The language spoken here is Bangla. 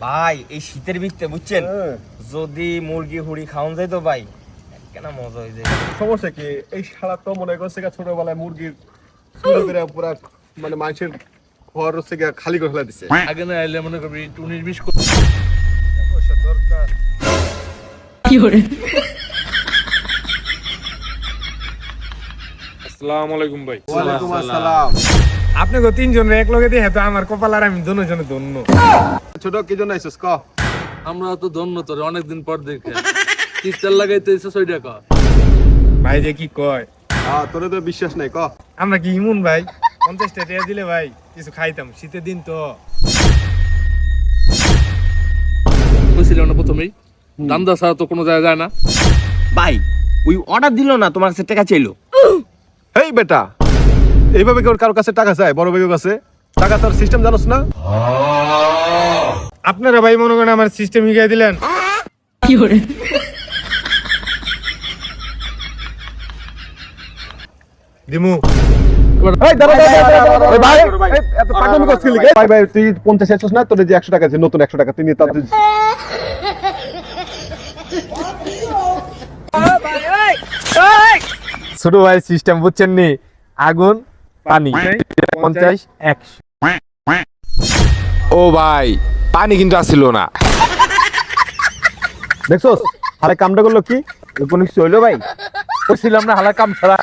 ভাই এই শীতের ভিতরে বুঝছেন যদি মুরগি হুড়ি খাওয়ান যায় তো ভাই কেন মজা হয়ে যায়। সমস্যা কি এই শালা তো মনে করছে ছোটবেলায় মুরগির চুরি করে পুরা মানে মানুষের ঘর হচ্ছে খালি করে ফেলা দিছে। আগে না এলে মনে করবি 19-20 পয়সা দরকার। আসসালামু আলাইকুম ভাই। ওয়ালাইকুম আসসালাম। আপনি তো তিনজন এক লগে দিয়ে তো আমার কপাল আর আমি দুজনে ধন্য। ছোট কি জন্য আইছস ক? আমরা তো ধন্য তোরে অনেকদিন পর দেখে টিচার লাগাইতে এসে 6 টাকা। ভাই যে কি কয় তোরে তো বিশ্বাস নাই ক। আমরা কি ইমুন ভাই 50 টাকা দিলে ভাই কিছু খাইতাম শীতের দিন তো। কইছিলাম না প্রথমেই দামদা ছাড়া তো কোনো জায়গা যায় না। ভাই ওই অর্ডার দিল না তোমার কাছে টাকা চাইলো। এই বেটা এইভাবে কেউ কারোর কাছে টাকা চায়? বড় ভাইয়ের কাছে টাকা তার সিস্টেম জানোস না? আপনারা ভাই মনে করেন আমার সিস্টেম হিগাই দিলেন। দিমু এই দাঁড়া ভাই এই এত পাগলামি করছিস কি? ভাই ভাই তুই 50 আইছস না? তোর যে 100 টাকা আছে নতুন 100 টাকা তুই নিয়ে তাতে ছোট ভাই সিস্টেম বুঝছেন নি? আগুন পানি 50 100। ও ভাই পানি কিন্তু আসছিল না। দেখছস আরে কামটা করলো কি? কোনো কিছু হইলো ভাই? বলছিলাম না হালা কাম ছাড়া